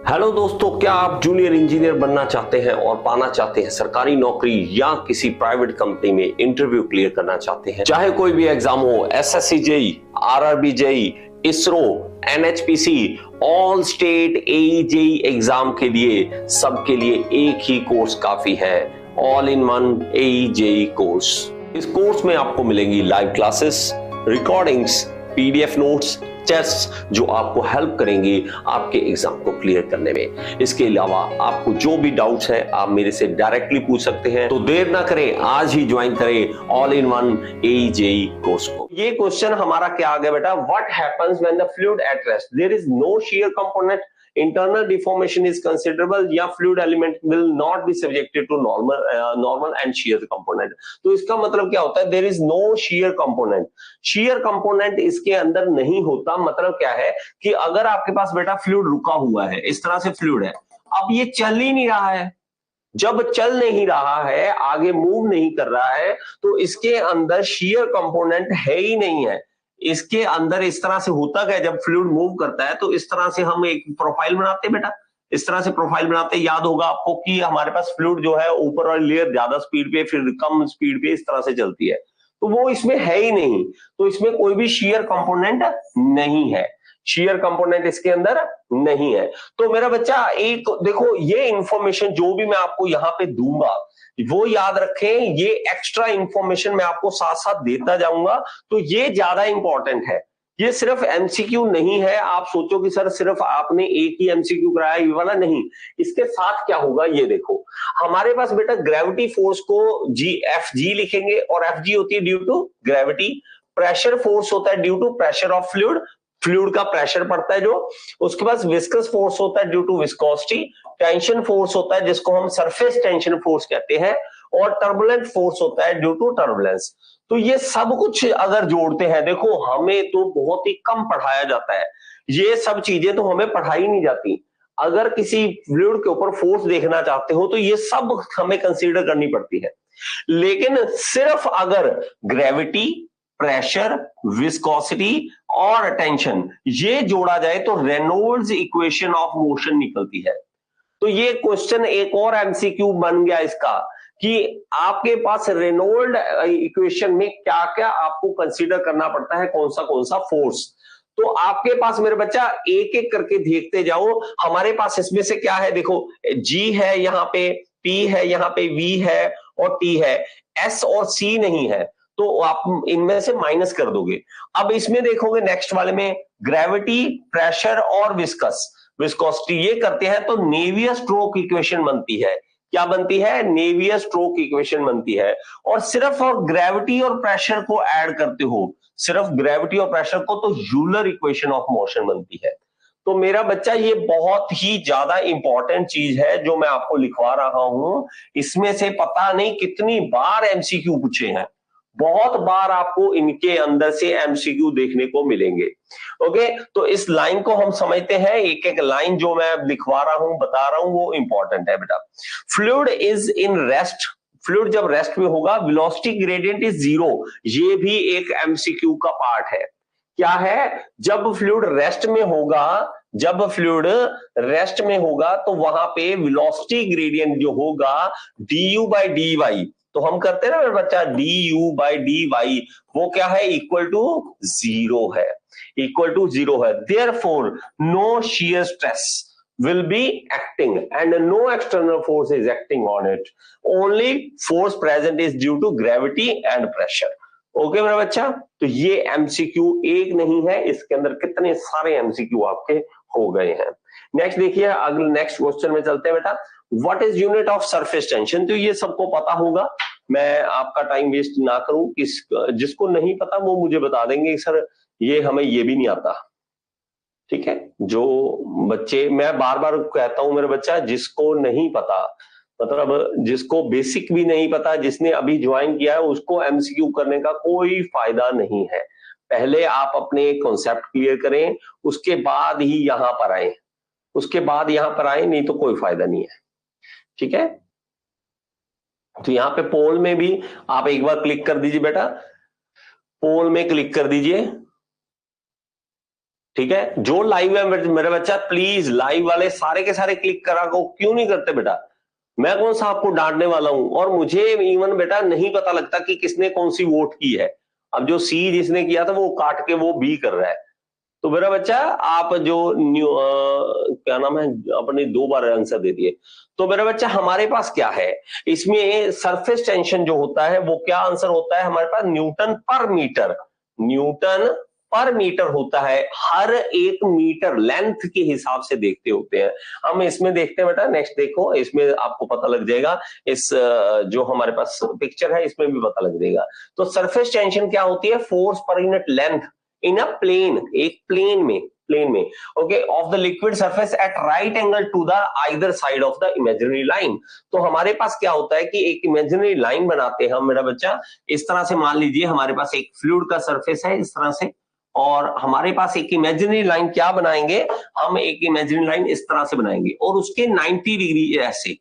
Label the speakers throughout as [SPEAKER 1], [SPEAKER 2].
[SPEAKER 1] Hello दोस्तों, क्या आप जूनियर इंजीनियर बनना चाहते हैं और पाना चाहते हैं सरकारी नौकरी या किसी प्राइवेट कंपनी में इंटरव्यू क्लियर करना चाहते हैं? चाहे कोई भी एग्जाम हो, SSC JE, RRB JE, ISRO, NHPC, all state AE JE exam के लिए सबके लिए एक ही कोर्स काफी है, all in one AE JE course. इस कोर्स में आपको मिलेंगी live classes, recordings, PDF notes, test जो आपको हेल्प करेंगे आपके एग्जाम को क्लियर करने में। इसके अलावा आपको जो भी डाउट्स है आप मेरे से डायरेक्टली पूछ सकते हैं। तो देर ना करें, आज ही ज्वाइन करें all in one AE JE course को। ये क्वेश्चन हमारा क्या आ गया बेटा, what happens when the fluid at rest there is no shear component, internal deformation is considerable या fluid element will not be subjected to normal and shear component। तो इसका मतलब क्या होता है, there is no shear component। shear component इसके अंदर नहीं होता। मतलब क्या है कि अगर आपके पास बेटा फ्लूइड रुका हुआ है, इस तरह से फ्लूइड है, अब ये चल ही नहीं रहा है, जब चल नहीं रहा है, आगे मूव नहीं कर रहा है, तो इसके अंदर shear component है ही नहीं है। इसके अंदर इस तरह से होता क्या है, जब फ्लूइड मूव करता है तो इस तरह से हम एक प्रोफाइल बनाते हैं बेटा, इस तरह से प्रोफाइल बनाते हैं। याद होगा आपको कि हमारे पास फ्लूइड जो है ऊपर वाली लेयर ज्यादा स्पीड पे, फिर कम स्पीड पे, इस तरह से चलती है, तो वो इसमें है ही नहीं, तो इसमें कोई भी shear कंपोनेंट नहीं है, shear कंपोनेंट इसके अंदर नहीं है। तो मेरा बच्चा एक देखो, ये इंफॉर्मेशन जो भी मैं आपको यहाँ पे दूंगा वो याद रखें, ये एक्स्ट्रा इंफॉर्मेशन मैं आपको साथ साथ देता जाऊंगा, तो ये ज्यादा इंपॉर्टेंट है। ये सिर्फ एमसीक्यू नहीं है, आप सोचो कि सर सिर्फ आपने एक ही एमसीक्यू कराया, ये वाला नहीं। इसके साथ क्या होगा ये देखो, हमारे पास बेटा ग्रेविटी फोर्स को जी एफ जी लिखेंगे, और एफ जी होती है due to gravity. Pressure force होता है due to pressure of fluid, fluid का प्रेशर पड़ता है जो। उसके पास विस्कस फोर्स होता है due to viscosity. Tension force होता है जिसको हम सरफेस टेंशन फोर्स कहते हैं, और टर्बुलेंट फोर्स होता है ड्यू टू टर्बुलेंस। तो ये सब कुछ अगर जोड़ते हैं, देखो हमें तो बहुत ही कम पढ़ाया जाता है, ये सब चीजें तो हमें पढ़ाई नहीं जाती। अगर किसी फ्लूइड के ऊपर फोर्स देखना चाहते हो तो ये सब हमें कंसीडर करनी पड़ती है। लेकिन सिर्फ अगर ग्रेविटी, प्रेशर, विस्कोसिटी और टेंशन ये जोड़ा जाए तो रेनॉल्ड्स इक्वेशन ऑफ मोशन निकलती है। तो ये क्वेश्चन एक और एमसीक्यू बन गया इसका, कि आपके पास रेनॉल्ड इक्वेशन में क्या क्या आपको कंसीडर करना पड़ता है, कौन सा फोर्स। तो आपके पास मेरे बच्चा एक एक करके देखते जाओ। हमारे पास इसमें से क्या है, देखो जी है यहाँ पे, पी है यहाँ पे, वी है और टी है, एस और सी नहीं है, तो आप इनमें से माइनस कर दोगे। अब इसमें देखोगे नेक्स्ट वाले में ग्रेविटी, प्रेशर और विस्कोसिटी ये करते हैं तो नेवियर स्ट्रोक इक्वेशन बनती है। क्या बनती है? नेवियर स्ट्रोक इक्वेशन बनती है। और सिर्फ और ग्रेविटी और प्रेशर को ऐड करते हो, सिर्फ ग्रेविटी और प्रेशर को, तो यूलर इक्वेशन ऑफ मोशन बनती है। तो मेरा बच्चा ये बहुत ही ज्यादा इंपॉर्टेंट चीज है जो मैं आपको लिखवा रहा हूं। इसमें से पता नहीं कितनी बार एमसीक्यू पूछे हैं, बहुत बार आपको इनके अंदर से एमसीक्यू देखने को मिलेंगे। ओके, तो इस लाइन को हम समझते हैं, एक एक लाइन जो मैं लिखवा रहा हूं, बता रहा हूं, वो इंपॉर्टेंट है बेटा। Fluid is in rest, fluid जब रेस्ट में होगा, वेलोसिटी ग्रेडियंट इज जीरो, ये भी एक एमसीक्यू का पार्ट है। क्या है? जब फ्लूइड रेस्ट में होगा, जब फ्लूइड रेस्ट में होगा तो वहां पे वेलोसिटी ग्रेडियंट जो होगा डी बाई डी वाई, तो हम करते हैं ना मेरे बच्चा d u by d y, वो क्या है? इक्वल टू जीरो है, इक्वल टू जीरो है। Therefore no shear stress will be acting and no external force is acting on it, only force present is due to gravity and pressure। Okay मेरा बच्चा, तो ये MCQ एक नहीं है, इसके अंदर कितने सारे एमसीक्यू आपके हो गए हैं। नेक्स्ट देखिए, अगले नेक्स्ट क्वेश्चन में चलते हैं बेटा। What is unit of surface tension? तो ये सबको पता होगा, मैं आपका टाइम वेस्ट ना करूं, जिसको नहीं पता वो मुझे बता देंगे सर ये हमें ये भी नहीं आता। ठीक है, जो बच्चे, मैं बार बार कहता हूं मेरे बच्चा, जिसको नहीं पता, मतलब जिसको बेसिक भी नहीं पता, जिसने अभी ज्वाइन किया है, उसको एमसीक्यू करने का कोई फायदा नहीं है। पहले आप अपने कॉन्सेप्ट क्लियर करें, उसके बाद ही यहां पर आए, उसके बाद यहां पर आए, नहीं तो कोई फायदा नहीं है। ठीक है, तो यहां पे पोल में भी आप एक बार क्लिक कर दीजिए बेटा, पोल में क्लिक कर दीजिए। ठीक है, जो लाइव है मेरा बच्चा प्लीज लाइव वाले सारे के सारे क्लिक करा को क्यों नहीं करते बेटा? मैं कौन सा आपको डांटने वाला हूं, और मुझे इवन बेटा नहीं पता लगता कि किसने कौन सी वोट की है। अब जो सी जिसने किया था वो काट के वो बी कर रहा है। तो मेरा बच्चा आप जो क्या नाम है, अपने 2 बार आंसर दे दिए। तो मेरा बच्चा हमारे पास क्या है इसमें, सरफेस टेंशन जो होता है वो क्या आंसर होता है हमारे पास, Newton per metre. Newton per metre होता है, हर एक मीटर लेंथ के हिसाब से देखते होते हैं हम। इसमें देखते हैं बेटा, नेक्स्ट देखो, इसमें आपको पता लग जाएगा। इस जो हमारे पास पिक्चर है इसमें भी पता लग जाएगा। तो सरफेस टेंशन क्या होती है, force per unit length in a plane, एक प्लेन में okay, of the liquid surface at right angle to the either side of the imaginary line. तो हमारे पास क्या होता है कि एक इमेजिनरी लाइन बनाते हैं हम मेरा बच्चा, इस तरह से मान लीजिए हमारे पास एक फ्लूइड का सरफेस है इस तरह से, और हमारे पास एक इमेजिनरी लाइन क्या बनाएंगे हम, एक इमेजिनरी लाइन इस तरह से बनाएंगे और उसके 90 डिग्री ऐसे,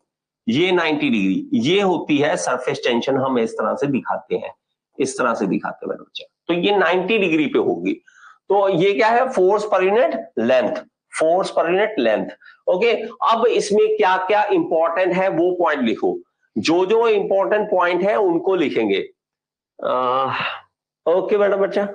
[SPEAKER 1] ये 90 डिग्री ये होती है सरफेस टेंशन। हम इस तरह से दिखाते हैं, इस तरह से दिखाते हैं मेरा बच्चा, तो ये 90 डिग्री पे होगी। तो ये क्या है, force per unit length, force per unit length. Okay, अब इसमें क्या क्या इंपॉर्टेंट है वो पॉइंट लिखो, जो जो इंपॉर्टेंट पॉइंट है उनको लिखेंगे। ओके बेटा बच्चा,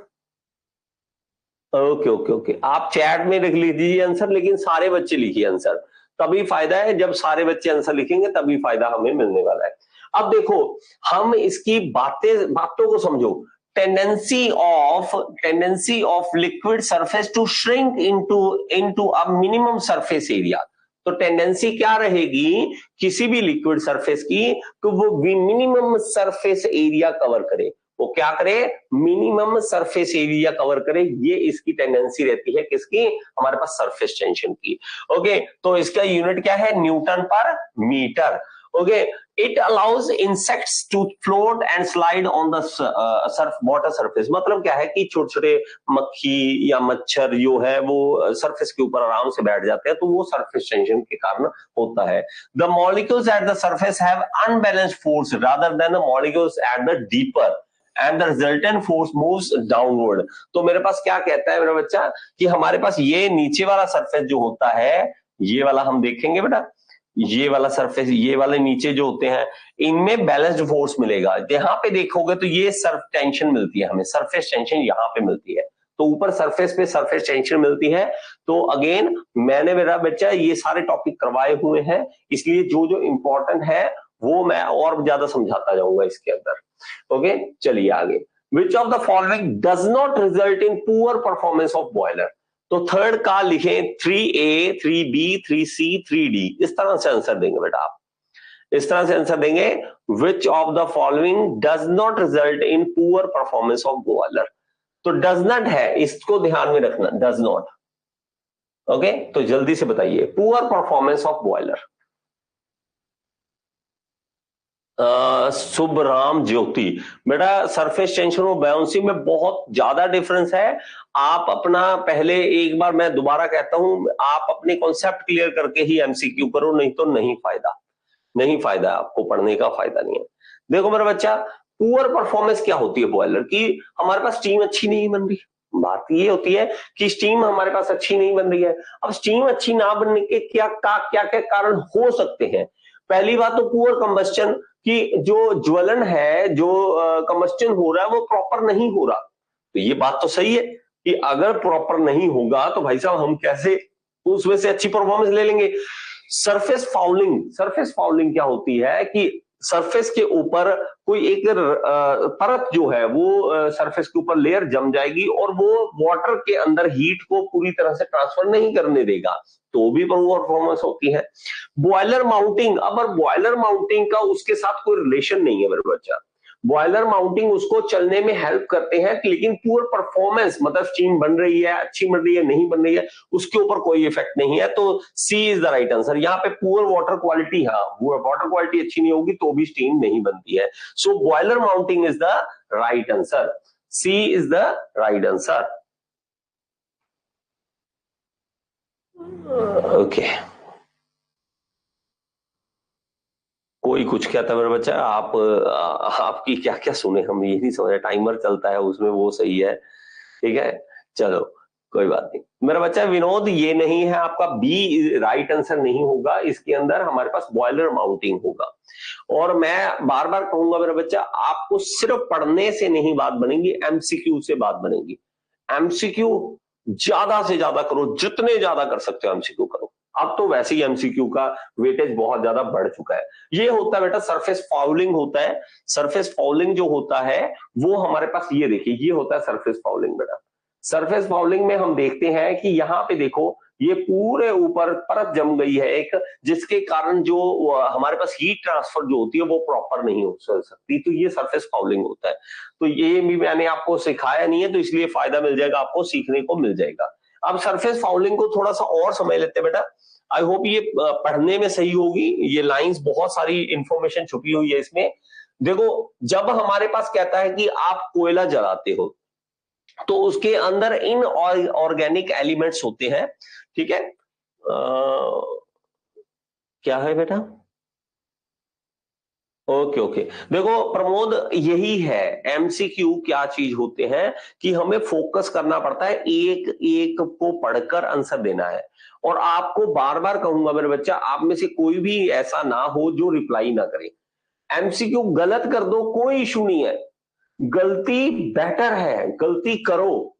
[SPEAKER 1] ओके ओके ओके, आप चैट में लिख लीजिए आंसर, लेकिन सारे बच्चे लिखिए आंसर, तभी फायदा है। जब सारे बच्चे आंसर लिखेंगे तभी फायदा हमें मिलने वाला है। अब देखो, हम इसकी बातों को समझो। Tendency of liquid surface to shrink into a minimum surface area. तो टेंडेंसी क्या रहेगी किसी भी लिक्विड सरफेस की, तो वो मिनिमम सरफेस एरिया कवर करे। वो क्या करे, मिनिमम सरफेस एरिया कवर करे, ये इसकी टेंडेंसी रहती है किसकी, हमारे पास सरफेस टेंशन की। ओके, तो इसका यूनिट क्या है, newton per metre. Okay, it allows insects to float and slide on the water surface. मतलब क्या है कि छोटे छोटे मक्खी या मच्छर जो है वो सरफेस के ऊपर आराम से बैठ जाते हैं, तो वो सरफेस टेंशन के कारण होता है। The molecules at the surface have unbalanced force rather than the molecules at the deeper and the resultant force moves downward. तो मेरे पास क्या कहता है मेरा बच्चा कि हमारे पास ये नीचे वाला सरफेस जो होता है, ये वाला हम देखेंगे बेटा, ये वाला सरफेस, ये वाले नीचे जो होते हैं, इनमें बैलेंस्ड फोर्स मिलेगा। यहाँ पे देखोगे तो ये सर्फ टेंशन मिलती है हमें, सरफेस टेंशन यहाँ पे मिलती है। तो ऊपर सरफेस पे सरफेस टेंशन मिलती है। तो अगेन मैंने मेरा बच्चा ये सारे टॉपिक करवाए हुए हैं, इसलिए जो जो इंपॉर्टेंट है वो मैं और ज्यादा समझाता जाऊंगा इसके अंदर। ओके, चलिए आगे। विच of the following does not result in poor performance of boiler. तो थर्ड का लिखें 3A 3B 3C 3D, इस तरह से आंसर देंगे बेटा आप, इस तरह से आंसर देंगे। विच of the following does not result in poor performance of boiler. तो डज नॉट है, इसको ध्यान में रखना, डज नॉट। ओके, तो जल्दी से बताइए, पुअर परफॉर्मेंस ऑफ बॉयलर। शुभ राम ज्योति, बेटा सरफेस टेंशन और बायोंसी में बहुत ज्यादा डिफरेंस है। आप अपना पहले एक बार, मैं दोबारा कहता हूं, आप अपने कॉन्सेप्ट क्लियर करके ही एमसीक्यू करो, नहीं तो नहीं फायदा, नहीं फायदा, आपको पढ़ने का फायदा नहीं है। देखो मेरा बच्चा, पुअर परफॉर्मेंस क्या होती है बॉयलर की, हमारे पास स्टीम अच्छी नहीं बन रही। बात ये होती है कि स्टीम हमारे पास अच्छी नहीं बन रही है। अब स्टीम अच्छी ना बनने के क्या क्या कारण हो सकते हैं। पहली बात तो पुअर कंबस्टन, कि जो ज्वलन है, जो कंबस्टन हो रहा है वो प्रॉपर नहीं हो रहा। तो ये बात तो सही है कि अगर प्रॉपर नहीं होगा तो भाई साहब हम कैसे उसमें से अच्छी परफॉर्मेंस ले लेंगे। सरफेस फाउलिंग, सरफेस फाउलिंग क्या होती है कि सरफेस के ऊपर कोई एक परत जो है वो सरफेस के ऊपर लेयर जम जाएगी और वो वाटर के अंदर हीट को पूरी तरह से ट्रांसफर नहीं करने देगा, तो भी परफॉर्मेंस होती है। बॉयलर माउंटिंग, अब बॉयलर माउंटिंग का उसके साथ कोई रिलेशन नहीं है मेरे बच्चा। बॉयलर माउंटिंग उसको चलने में हेल्प करते हैं, लेकिन पुअर परफॉर्मेंस मतलब स्टीम बन रही है, अच्छी बन रही है, नहीं बन रही है, उसके ऊपर कोई इफेक्ट नहीं है। तो C is the right answer. यहाँ पे पुअर वाटर क्वालिटी, हाँ वाटर क्वालिटी अच्छी नहीं होगी तो भी स्टीम नहीं बनती है। So boiler mounting is the right answer, C is the right answer. Okay, कोई कुछ कहता है मेरा बच्चा, आप आपकी क्या क्या सुने हम, ये नहीं समझ, टाइमर चलता है उसमें, वो सही है, ठीक है। चलो कोई बात नहीं मेरा बच्चा विनोद, ये नहीं है आपका बी राइट आंसर नहीं होगा, इसके अंदर हमारे पास बॉयलर माउंटिंग होगा। और मैं बार बार कहूंगा मेरा बच्चा, आपको सिर्फ पढ़ने से नहीं बात बनेगी, एमसीक्यू से बात बनेगी। एमसीक्यू ज्यादा से ज्यादा करो, जितने ज्यादा कर सकते हो एमसीक्यू करो। अब तो वैसे ही एमसीक्यू का वेटेज बहुत ज्यादा बढ़ चुका है। ये होता है बेटा सरफेस फाउलिंग होता है। सरफेस फाउलिंग जो होता है वो हमारे पास, ये देखिए, ये होता है सरफेस फाउलिंग बेटा। सरफेस फाउलिंग में हम देखते हैं कि यहाँ पे देखो, ये पूरे ऊपर परत जम गई है एक, जिसके कारण जो हमारे पास हीट ट्रांसफर जो होती है वो प्रॉपर नहीं हो सकती, तो ये सरफेस फाउलिंग होता है। तो ये भी मैंने आपको सिखाया नहीं है, तो इसलिए फायदा मिल जाएगा, आपको सीखने को मिल जाएगा। अब सरफेस फाउलिंग को थोड़ा सा और समझ लेते हैं बेटा। आई होप ये पढ़ने में सही होगी। ये लाइंस बहुत सारी इंफॉर्मेशन छुपी हुई है इसमें। देखो, जब हमारे पास कहता है कि आप कोयला जलाते हो, तो उसके अंदर इन ऑर्गेनिक एलिमेंट्स होते हैं, ठीक है। क्या है बेटा? ओके ओके, देखो प्रमोद, यही है एमसीक्यू। क्या चीज होते हैं कि हमें फोकस करना पड़ता है, एक एक को पढ़कर आंसर देना है। और आपको बार बार कहूंगा मेरे बच्चा, आप में से कोई भी ऐसा ना हो जो रिप्लाई ना करे। एमसीक्यू गलत कर दो, कोई इशू नहीं है, गलती बेटर है, गलती करो।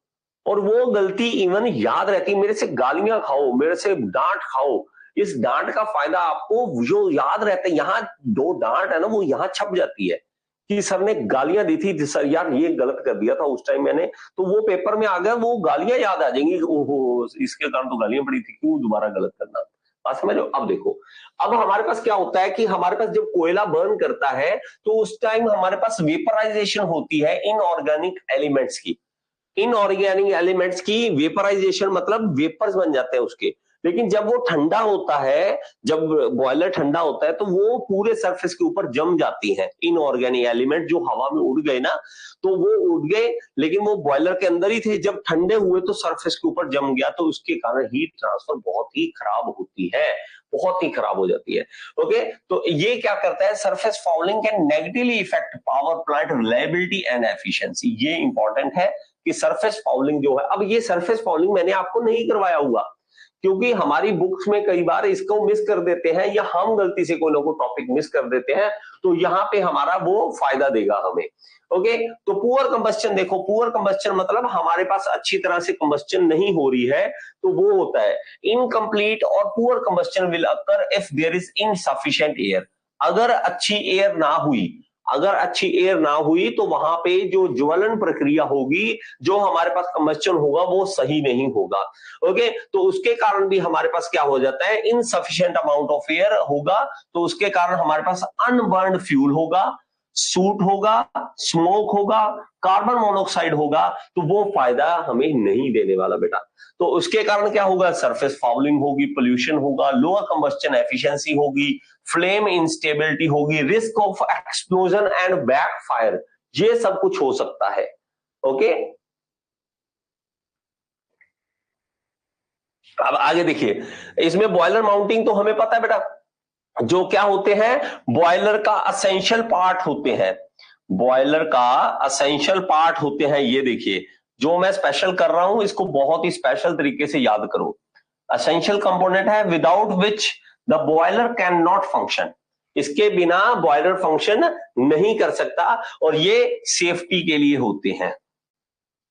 [SPEAKER 1] और वो गलती इवन याद रहती, मेरे से गालियां खाओ, मेरे से डांट खाओ, इस डांट का फायदा आपको जो याद रहता है, यहाँ दो डांट है ना, वो यहाँ छप जाती है कि सर ने गालियां दी थी, सर यार ये गलत कर दिया था उस टाइम मैंने, तो वो पेपर में आ गया, वो गालियां याद आ जाएंगी, ओहो इसके कारण तो गालियां पड़ी थी, क्यों दोबारा गलत करना। बात समझ रहे हो? अब देखो, अब हमारे पास क्या होता है कि हमारे पास जब कोयला बर्न करता है, तो उस टाइम हमारे पास वेपराइजेशन होती है इनऑर्गेनिक एलिमेंट्स की। इनऑर्गेनिक एलिमेंट्स की वेपराइजेशन मतलब वेपर्स बन जाते हैं उसके। लेकिन जब वो ठंडा होता है, जब बॉयलर ठंडा होता है, तो वो पूरे सरफेस के ऊपर जम जाती हैं इनऑर्गेनिक एलिमेंट, जो हवा में उड़ गए ना, तो वो उड़ गए, लेकिन वो बॉयलर के अंदर ही थे, जब ठंडे हुए तो सरफेस के ऊपर जम गया, तो उसके कारण हीट ट्रांसफर बहुत ही खराब होती है, बहुत ही खराब हो जाती है। ओके, तो ये क्या करता है, surface fouling can negatively effect power plant reliability and efficiency. ये इंपॉर्टेंट है कि सरफेस फाउलिंग जो है, अब ये सरफेस फाउलिंग मैंने आपको नहीं करवाया हुआ, क्योंकि हमारी बुक्स में कई बार इसको मिस कर देते हैं, या हम गलती से कोई ना कोई टॉपिक मिस कर देते हैं, तो यहाँ पे हमारा वो फायदा देगा हमें। ओके, तो पुअर कंबस्चन देखो, पुअर कंबस्चन मतलब हमारे पास अच्छी तरह से कंबस्चन नहीं हो रही है, तो वो होता है इनकम्प्लीट और poor combustion will occur if there is insufficient air. अगर अच्छी एयर ना हुई, अगर अच्छी एयर ना हुई, तो वहां पे जो ज्वलन प्रक्रिया होगी, जो हमारे पास कंबस्चन होगा, वो सही नहीं होगा। ओके, तो उसके कारण भी हमारे पास क्या हो जाता है, इनसफिशिएंट अमाउंट ऑफ एयर होगा, तो उसके कारण हमारे पास अनबर्न्ड फ्यूल होगा, सूट होगा, स्मोक होगा, कार्बन मोनोऑक्साइड होगा, तो वो फायदा हमें नहीं देने वाला बेटा। तो उसके कारण क्या होगा, सरफेस फाउलिंग होगी, पोल्यूशन होगा, लोअर कंबस्चन एफिशिएंसी होगी, फ्लेम इंस्टेबिलिटी होगी, risk of explosion and backfire, ये सब कुछ हो सकता है। ओके, अब आगे देखिए, इसमें बॉयलर माउंटिंग तो हमें पता है बेटा, जो क्या होते हैं, बॉयलर का असेंशियल पार्ट होते हैं, बॉयलर का असेंशियल पार्ट होते हैं। ये देखिए, जो मैं स्पेशल कर रहा हूं, इसको बहुत ही स्पेशल तरीके से याद करो। असेंशियल कंपोनेंट है without which the boiler can not function, इसके बिना बॉयलर फंक्शन नहीं कर सकता, और ये सेफ्टी के लिए होते हैं,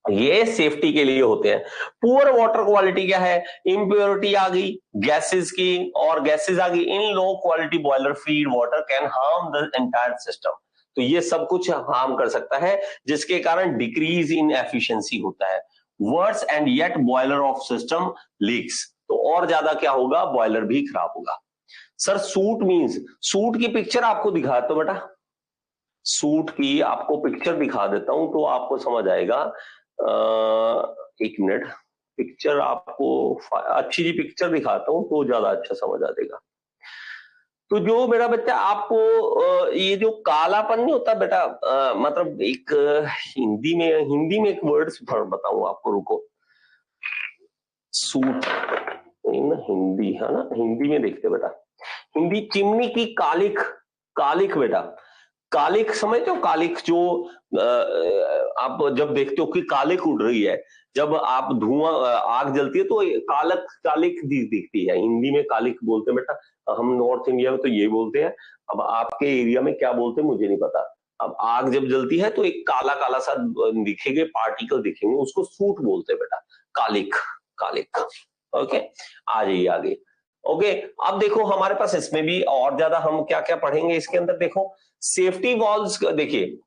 [SPEAKER 1] ये सेफ्टी के लिए होते हैं। पुअर वाटर क्वालिटी क्या है, इम्प्योरिटी आ गई गैसेस की, और गैसेस आ गई, in low quality boiler feed water can harm the entire system. तो ये सब कुछ हार्म कर सकता है, जिसके कारण डिक्रीज इन एफिशिएंसी होता है। Worse and yet boiler of system leaks, तो और ज्यादा क्या होगा, बॉयलर भी खराब होगा। सर सूट मींस, सूट की पिक्चर आपको दिखाता हूं बेटा, सूट की आपको पिक्चर दिखा देता हूं, तो आपको समझ आएगा। एक मिनट, पिक्चर आपको अच्छी जी पिक्चर दिखाता हूं, तो ज्यादा अच्छा समझ आ जाएगा। तो जो मेरा बच्चा आपको ये जो कालापन नहीं होता बेटा, मतलब एक हिंदी में एक वर्ड्स बताऊं आपको, रुको। सूट इन हिंदी है ना, हिंदी में देखते बेटा, हिंदी चिमनी की कालिक, कालिक बेटा, कालिक समझते हो, कालिक जो आप जब देखते हो कि कालिक उड़ रही है, जब आप धुआं आग जलती है तो कालक कालिक दिखती है, हिंदी में कालिक बोलते हैं बेटा, हम नॉर्थ इंडिया में तो ये बोलते हैं। अब आपके एरिया में क्या बोलते हैं मुझे नहीं पता। अब आग जब जलती है तो एक काला काला सा दिखेंगे, पार्टिकल दिखेंगे, उसको सूट बोलते हैं बेटा, कालिक, कालिक। ओके, आ जाइए आगे। ओके, अब देखो हमारे पास इसमें भी और ज्यादा हम क्या क्या पढ़ेंगे इसके अंदर। देखो सेफ्टी वॉल्व्स, देखिए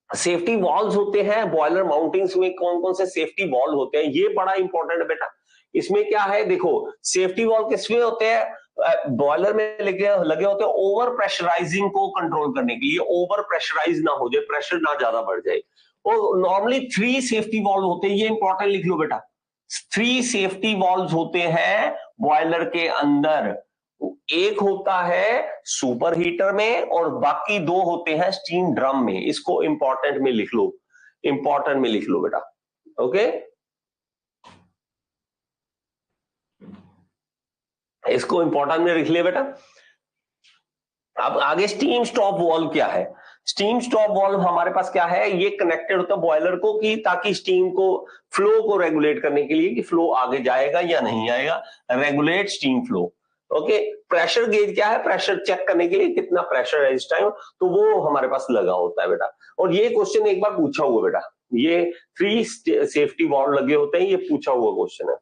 [SPEAKER 1] सेफ्टी वॉल्व्स होते हैं बॉयलर माउंटिंग्स में, कौन कौन से सेफ्टी वॉल्व होते हैं ये बड़ा इंपॉर्टेंट है बेटा। इसमें क्या है, देखो सेफ्टी वॉल्व किसमें होते हैं, बॉयलर में लगे होते हैं ओवर प्रेशराइजिंग को कंट्रोल करने के लिए, ओवर प्रेशराइज ना हो जाए, प्रेशर ना ज्यादा बढ़ जाए। और नॉर्मली 3 सेफ्टी वॉल्व होते हैं, ये इंपॉर्टेंट लिख लो बेटा। 3 सेफ्टी वॉल्व होते हैं बॉयलर के अंदर। एक होता है सुपर हीटर में और बाकी 2 होते हैं स्टीम ड्रम में। इसको इंपॉर्टेंट में लिख लो, इंपॉर्टेंट में लिख लो बेटा। ओके, इसको इंपॉर्टेंट में लिख लिया बेटा। अब आगे स्टीम स्टॉप वॉल्व क्या है। स्टीम स्टॉप वॉल्व हमारे पास क्या है, ये कनेक्टेड होता है बॉयलर को, कि ताकि स्टीम को फ्लो को रेगुलेट करने के लिए कि फ्लो आगे जाएगा या नहीं आएगा, regulate steam flow. Okay, pressure gauge क्या है, प्रेशर चेक करने के लिए कितना प्रेशर है इस टाइम, तो वो हमारे पास लगा होता है बेटा। और ये क्वेश्चन एक बार पूछा हुआ बेटा, ये 3 सेफ्टी वॉल्व लगे होते हैं, ये पूछा हुआ क्वेश्चन है।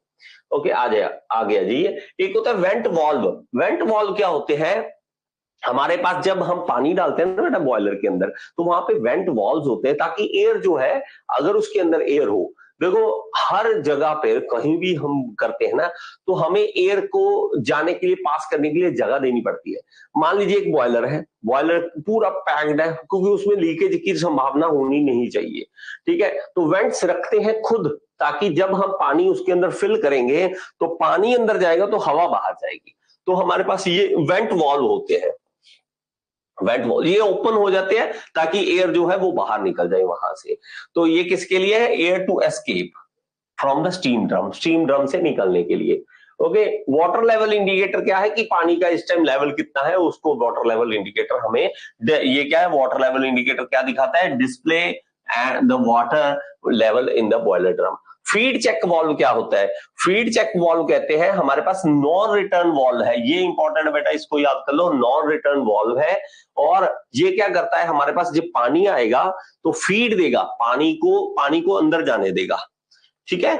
[SPEAKER 1] ओके, आ जाइए। एक होता है वेंट वॉल्व। वेंट वॉल्व क्या होते हैं, हमारे पास जब हम पानी डालते हैं ना बेटा बॉयलर के अंदर, तो वहां पे वेंट वॉल्व्स होते हैं, ताकि एयर जो है, अगर उसके अंदर एयर हो, देखो हर जगह पे कहीं भी हम करते हैं ना, तो हमें एयर को जाने के लिए, पास करने के लिए जगह देनी पड़ती है। मान लीजिए एक बॉयलर है, बॉयलर पूरा पैक्ड है, क्योंकि उसमें लीकेज की संभावना होनी नहीं चाहिए, ठीक है, तो वेंट्स रखते हैं खुद, ताकि जब हम पानी उसके अंदर फिल करेंगे तो पानी अंदर जाएगा तो हवा बाहर जाएगी। तो हमारे पास ये वेंट वॉल्व होते हैं, वेंट वॉल्व ये ओपन हो जाते हैं ताकि एयर जो है वो बाहर निकल जाए वहां से। तो ये किसके लिए है, air to escape from the steam drum, steam drum से निकलने के लिए। ओके, वाटर लेवल इंडिकेटर क्या है, कि पानी का इस टाइम लेवल कितना है, उसको वाटर लेवल इंडिकेटर हमें, ये क्या है, वाटर लेवल इंडिकेटर क्या दिखाता है, display and the water level in the boiler drum. Feed check valve क्या होता है, फीड चेक वॉल्व कहते हैं, हमारे पास नॉन रिटर्न वॉल्व है, ये इंपॉर्टेंट है बेटा, इसको याद कर लो, नॉन रिटर्न वॉल्व है। और ये क्या करता है, हमारे पास जब पानी आएगा तो फीड देगा, पानी को अंदर जाने देगा, ठीक है,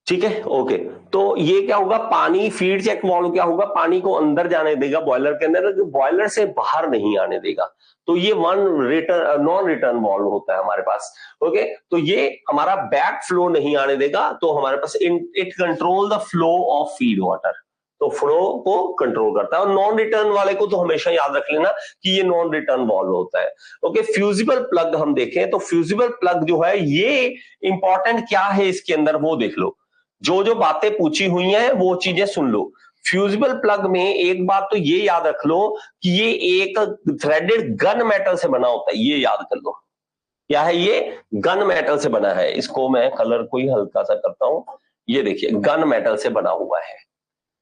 [SPEAKER 1] ठीक है। ओके, तो ये क्या होगा, पानी, फीड चेक वॉल्व क्या होगा, पानी को अंदर जाने देगा बॉयलर के अंदर, बॉयलर से बाहर नहीं आने देगा। तो ये नॉन रिटर्न वॉल्व होता है हमारे पास। ओके, तो ये हमारा बैक फ्लो नहीं आने देगा, तो हमारे पास it control the flow of feed water, तो फ्लो को कंट्रोल करता है। और नॉन रिटर्न वाले को तो हमेशा याद रख लेना कि ये नॉन रिटर्न वॉल्व होता है। ओके, फ्यूजिबल प्लग हम देखें तो फ्यूजिबल प्लग जो है, ये इंपॉर्टेंट क्या है इसके अंदर वो देख लो, जो जो बातें पूछी हुई हैं वो चीजें सुन लो। फ्यूजिबल प्लग में एक बात तो ये याद रख लो कि ये एक थ्रेडेड गन मेटल से बना होता है, ये याद कर लो। क्या है ये, गन मेटल से बना है। इसको मैं कलर को ही हल्का सा करता हूं, ये देखिए गन मेटल से बना हुआ है,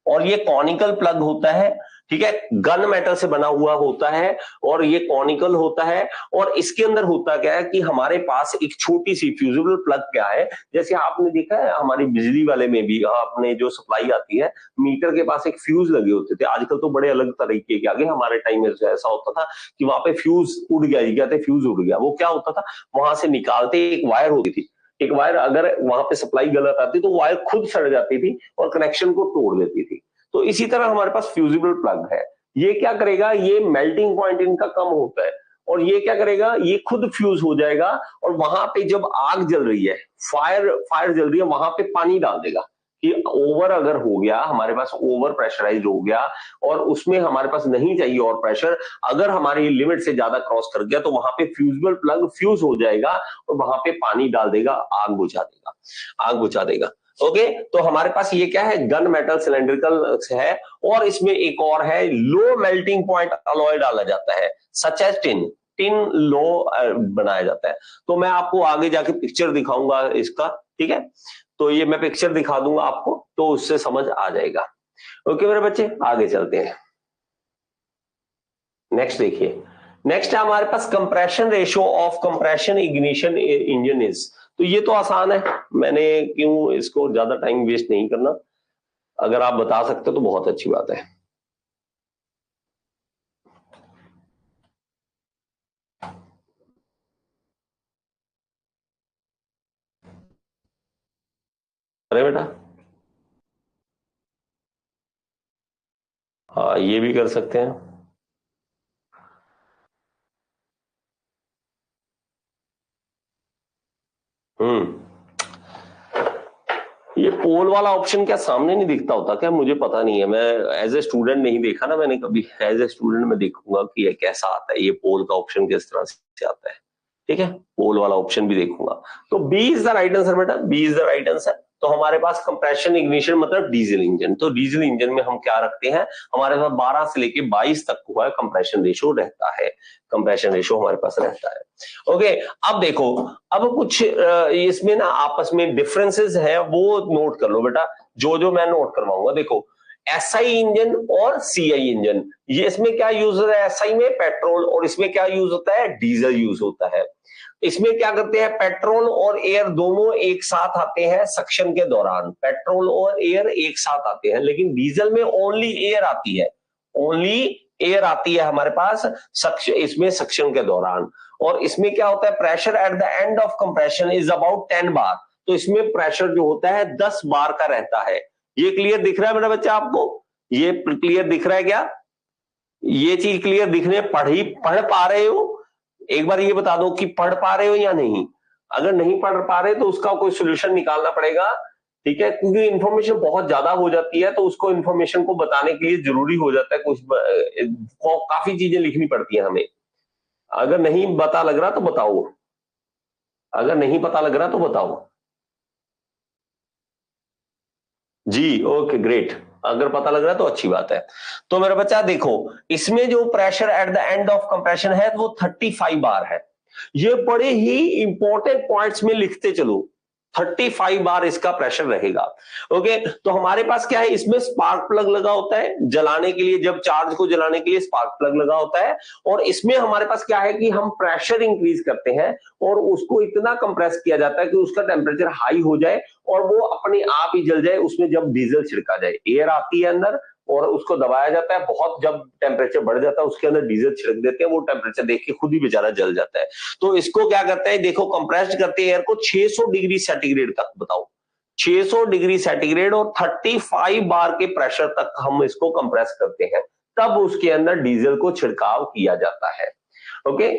[SPEAKER 1] और ये कॉनिकल प्लग होता है, ठीक है, गन मेटल से बना हुआ होता है, और ये कॉनिकल होता है। और इसके अंदर होता क्या है कि हमारे पास एक छोटी सी फ्यूजिबल प्लग क्या है, जैसे आपने देखा है हमारी बिजली वाले में भी, आपने जो सप्लाई आती है, मीटर के पास एक फ्यूज लगे होते थे, आजकल तो बड़े अलग तरीके के आ गए, हमारे टाइम में ऐसा होता था कि वहां पे फ्यूज उड़ गया, कहते फ्यूज उड़ गया, वो क्या होता था, वहां से निकालते एक वायर होती थी, एक वायर अगर वहां पे सप्लाई गलत आती तो वायर खुद सड़ जाती थी और कनेक्शन को तोड़ देती थी। तो इसी तरह हमारे पास फ्यूजिबल प्लग है, ये क्या करेगा, ये मेल्टिंग पॉइंट इनका कम होता है, और ये क्या करेगा, ये खुद फ्यूज हो जाएगा, और वहां पे जब आग जल रही है, फायर जल रही है, वहां पे पानी डाल देगा, कि ओवर अगर हो गया, हमारे पास ओवर प्रेशराइज हो गया और उसमें हमारे पास नहीं चाहिए और प्रेशर, अगर हमारी लिमिट से ज्यादा क्रॉस कर गया, तो वहां पे फ्यूजिबल प्लग फ्यूज हो जाएगा और वहां पे पानी डाल देगा, आग बुझा देगा, आग बुझा देगा। ओके, तो हमारे पास ये क्या है, गन मेटल सिलेंड्रिकल है। और इसमें एक और है, लो मेल्टिंग पॉइंट अलॉय डाला जाता है, सच एज टिन, टिन लो बनाया जाता है। तो मैं आपको आगे जाके पिक्चर दिखाऊंगा इसका, ठीक है, तो ये मैं पिक्चर दिखा दूंगा आपको, तो उससे समझ आ जाएगा। ओके मेरे बच्चे, आगे चलते हैं। नेक्स्ट देखिए, नेक्स्ट है हमारे पास compression ratio of compression ignition engine is. तो ये तो आसान है, मैंने क्यों इसको ज्यादा टाइम वेस्ट नहीं करना, अगर आप बता सकते हो तो बहुत अच्छी बात है। अरे बेटा, हाँ ये भी कर सकते हैं। हम्म, ये पोल वाला ऑप्शन क्या सामने नहीं दिखता होता क्या? मुझे पता नहीं है, मैं एज ए स्टूडेंट नहीं देखा ना मैंने कभी। एज ए स्टूडेंट मैं देखूंगा कि ये कैसा आता है, ये पोल का ऑप्शन किस तरह से आता है। ठीक है, पोल वाला ऑप्शन भी देखूंगा। तो B is the right answer बेटा, B is the right answer. तो हमारे पास कंप्रेशन इग्निशन मतलब डीजल इंजन, तो डीजल इंजन में हम क्या रखते हैं, हमारे पास 12 से लेके 22 तक हुआ कंप्रेशन रेशियो रहता है, कंप्रेशन रेशियो हमारे पास रहता है। ओके, अब देखो, अब कुछ इसमें ना आपस में डिफरेंसेस है, वो नोट कर लो बेटा, जो जो मैं नोट करवाऊंगा। देखो, एसआई इंजन और सीआई इंजन, ये इसमें क्या यूज होता है, एसआई में पेट्रोल और इसमें क्या यूज होता है, डीजल यूज होता है। इसमें क्या करते हैं, पेट्रोल और एयर दोनों एक साथ आते हैं सक्शन के दौरान, पेट्रोल और एयर एक साथ आते हैं, लेकिन डीजल में ओनली एयर आती है, ओनली एयर आती है हमारे पास इसमें सक्शन के दौरान। और इसमें क्या होता है, pressure at the end of compression is about 10 बार, तो इसमें प्रेशर जो होता है 10 बार का रहता है। ये क्लियर दिख रहा है मेरा बच्चा आपको? ये क्लियर दिख रहा है क्या? ये चीज क्लियर दिखने पढ़ पा रहे हो? एक बार ये बता दो कि पढ़ पा रहे हो या नहीं। अगर नहीं पढ़ पा रहे तो उसका कोई सोल्यूशन निकालना पड़ेगा, ठीक है, क्योंकि इंफॉर्मेशन बहुत ज्यादा हो जाती है, तो उसको इंफॉर्मेशन को बताने के लिए जरूरी हो जाता है कुछ काफी चीजें लिखनी पड़ती है हमें। अगर नहीं पता लग रहा तो बताओ, अगर नहीं पता लग रहा तो बताओ। जी ओके ग्रेट, अगर पता लग रहा है तो अच्छी बात है। तो मेरा बच्चा देखो, इसमें जो pressure at the end of compression है वो 35 बार है। ये बड़े ही इंपॉर्टेंट पॉइंट्स में लिखते चलो, 35 बार इसका प्रेशर रहेगा। ओके, तो हमारे पास क्या है, इसमें स्पार्क प्लग लगा होता है जलाने के लिए, जब चार्ज को जलाने के लिए स्पार्क प्लग लगा होता है। और इसमें हमारे पास क्या है कि हम प्रेशर इंक्रीज करते हैं और उसको इतना कंप्रेस किया जाता है कि उसका टेम्परेचर हाई हो जाए और वो अपने आप ही जल जाए, उसमें जब डीजल छिड़का जाए, एयर आती है अंदर और उसको दबाया जाता है बहुत, जब टेम्परेचर बढ़ जाता है उसके अंदर डीजल छिड़क देते हैं, वो टेम्परेचर देख के खुद ही बेचारा जल जाता है। तो इसको क्या करते हैं, देखो कंप्रेस्ड करते हैं एयर को 600 डिग्री सेंटीग्रेड तक, बताओ 600 डिग्री सेंटीग्रेड और 35 बार के प्रेशर तक हम इसको कंप्रेस करते हैं, तब उसके अंदर डीजल को छिड़काव किया जाता है। ओके,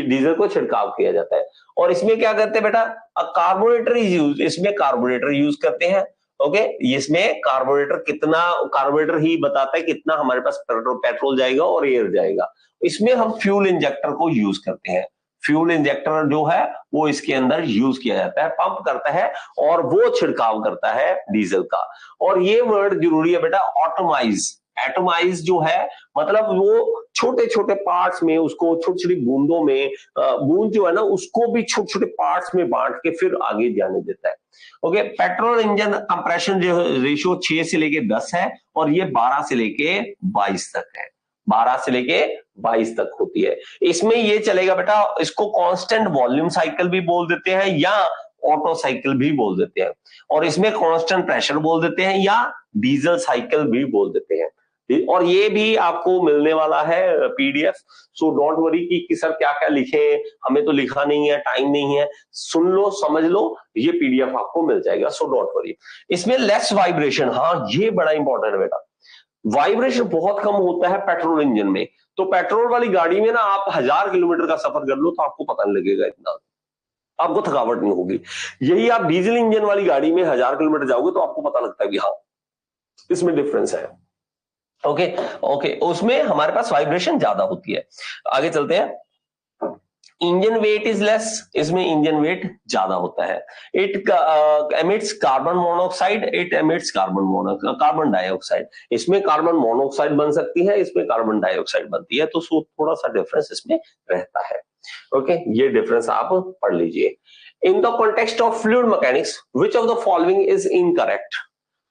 [SPEAKER 1] डीजल को छिड़काव किया जाता है। और इसमें क्या करते हैं बेटा, कार्बोरेटर इज यूज, इसमें कार्बोरेटर यूज करते हैं। ओके, इसमें कार्बोरेटर कितना, कार्बोरेटर ही बताता है कितना हमारे पास पेट्रोल जाएगा और एयर जाएगा। इसमें हम फ्यूल इंजेक्टर को यूज करते हैं, फ्यूल इंजेक्टर जो है वो इसके अंदर यूज किया जाता है, पंप करता है और वो छिड़काव करता है डीजल का। और ये वर्ड जरूरी है बेटा, ऑटोमाइज, एटोमाइज जो है मतलब वो छोटे छोटे पार्ट्स में उसको, छोटी छोटी बूंदों में, बूंद जो है ना उसको भी छोटे छोटे पार्ट्स में बांट के फिर आगे जाने देता है। Okay, petrol engine compression ratio 6 से लेके 10 है और ये 12 से लेके 22 तक है, 12 से लेके 22 तक होती है। इसमें ये चलेगा बेटा, इसको कांस्टेंट वॉल्यूम साइकिल भी बोल देते हैं या ऑटो साइकिल भी बोल देते हैं, और इसमें कांस्टेंट प्रेशर बोल देते हैं या डीजल साइकिल भी बोल देते हैं। और ये भी आपको मिलने वाला है पीडीएफ, सो डोंट वरी कि सर क्या क्या लिखे, हमें तो लिखा नहीं है, टाइम नहीं है, सुन लो समझ लो, ये पीडीएफ आपको मिल जाएगा, सो डोंट वरी। इसमें लेस वाइब्रेशन, हाँ ये बड़ा इंपॉर्टेंट है बेटा, वाइब्रेशन बहुत कम होता है पेट्रोल इंजन में। तो पेट्रोल वाली गाड़ी में ना आप 1000 किलोमीटर का सफर कर लो तो आपको पता नहीं लगेगा, इतना आपको थकावट नहीं होगी। यही आप डीजल इंजन वाली गाड़ी में 1000 किलोमीटर जाओगे तो आपको पता लगता है कि हाँ इसमें डिफरेंस है। ओके ओके, उसमें हमारे पास वाइब्रेशन ज्यादा होती है। आगे चलते हैं, इंजन वेट इज लेस, इसमें इंजन वेट ज्यादा होता है। It emits carbon monoxide, it emits carbon dioxide, इसमें कार्बन मोनोऑक्साइड बन सकती है, इसमें कार्बन डाइऑक्साइड बनती है, तो थोड़ा सा डिफरेंस इसमें रहता है। ओके, ये डिफरेंस आप पढ़ लीजिए। In the context of fluid mechanics which of the following is incorrect,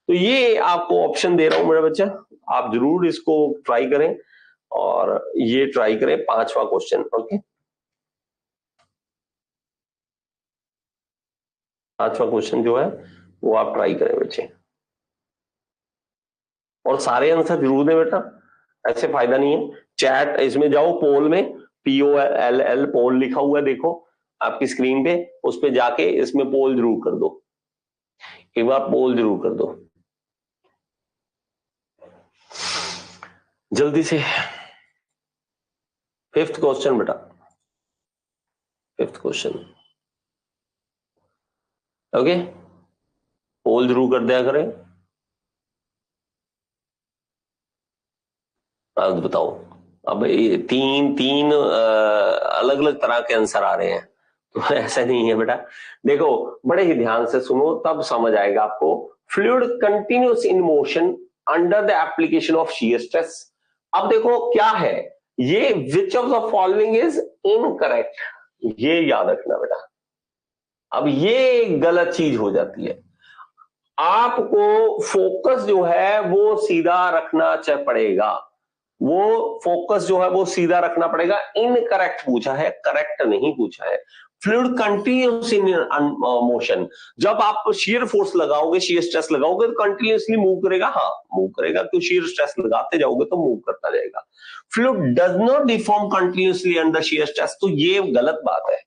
[SPEAKER 1] तो ये आपको ऑप्शन दे रहा हूं मेरे बच्चा, आप जरूर इसको ट्राई करें और ये ट्राई करें 5वां क्वेश्चन। ओके, 5वां क्वेश्चन जो है वो आप ट्राई करें बच्चे, और सारे आंसर जरूर दें बेटा, ऐसे फायदा नहीं है। चैट इसमें जाओ, पोल में POLL पोल लिखा हुआ है, देखो आपकी स्क्रीन पे, उस पे जाके इसमें पोल जरूर कर दो, एक बार पोल जरूर कर दो जल्दी से। 5th क्वेश्चन बेटा, 5th क्वेश्चन। ओके, पोल जरूर कर दिया करें। अब बताओ, अब ये तीन तीन अलग अलग तरह के आंसर आ रहे हैं, तो ऐसा नहीं है बेटा। देखो बड़े ही ध्यान से सुनो, तब समझ आएगा आपको। Fluid continuous in motion under the application of shear stress. अब देखो क्या है ये, विच of the following is incorrect, ये याद रखना बेटा। अब ये गलत चीज हो जाती है, आपको फोकस जो है वो सीधा रखना पड़ेगा, वो फोकस जो है वो सीधा रखना पड़ेगा। इनकरेक्ट पूछा है, करेक्ट नहीं पूछा है। फ्लूइड कंटिन्यूस इन मोशन, जब आप shear फोर्स लगाओगे, shear स्ट्रेस लगाओगे तो कंटिन्यूसली मूव करेगा, हाँ मूव करेगा, क्योंकि shear स्ट्रेस लगाते जाओगे तो मूव करता जाएगा। Fluid does not deform continuously under shear stress, तो ये गलत बात है,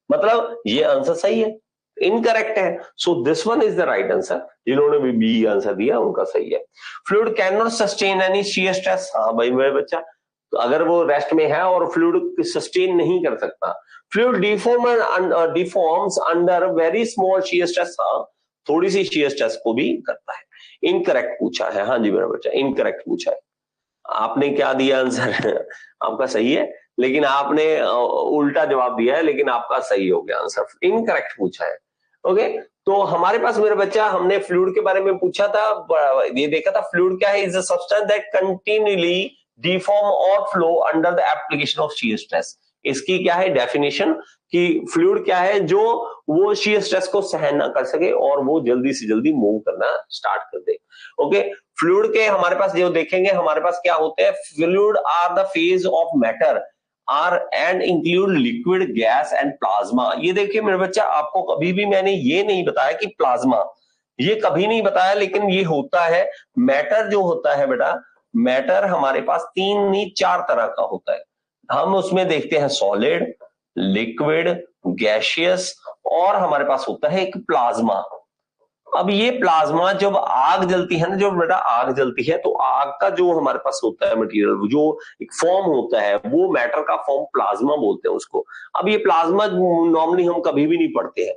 [SPEAKER 1] मतलब ये आंसर सही है, इनकरेक्ट है। So this one is the right answer, जिन्होंने भी बी आंसर दिया उनका सही है। Fluid can not sustain any shear stress, हाँ भाई मेरे बच्चा, तो अगर वो रेस्ट में है और फ्लूइड सस्टेन नहीं कर सकता। Fluid deforms under very small shear stress, हाँ थोड़ी सी shear स्ट्रेस को भी करता है। इनकरेक्ट पूछा है, हाँ जी मेरा बच्चा, इनकरेक्ट पूछा है। आपने क्या दिया आंसर आपका सही है, लेकिन आपने उल्टा जवाब दिया है, लेकिन आपका सही हो गया आंसर, इनकरेक्ट पूछा है। ओके, तो हमारे पास मेरे बच्चा, हमने फ्लूइड के बारे में पूछा था, ये देखा था फ्लूइड क्या है, is a substance that continuously deform और flow under the application of shear stress. इसकी क्या है डेफिनेशन, कि फ्लूइड क्या है जो वो shear स्ट्रेस को सहन ना कर सके और वो जल्दी से जल्दी मूव करना स्टार्ट कर दे। ओके, फ्लूइड के हमारे पास जो देखेंगे, हमारे पास क्या होते हैं, fluid are the phase of matter are and include liquid, gas and plasma. ये देखिए मेरे बच्चा, आपको कभी भी मैंने ये नहीं बताया कि प्लाज्मा, ये कभी नहीं बताया, लेकिन ये होता है। मैटर जो होता है बेटा, मैटर हमारे पास 3 नहीं 4 तरह का होता है। हम उसमें देखते हैं सॉलिड, लिक्विड, गैसियस, और हमारे पास होता है एक प्लाज्मा। अब ये प्लाज्मा, जब आग जलती है ना, जो बेटा आग जलती है, तो आग का जो हमारे पास होता है मटेरियल, जो एक फॉर्म होता है, वो मैटर का फॉर्म प्लाज्मा बोलते हैं उसको। अब ये प्लाज्मा नॉर्मली हम कभी भी नहीं पढ़ते हैं,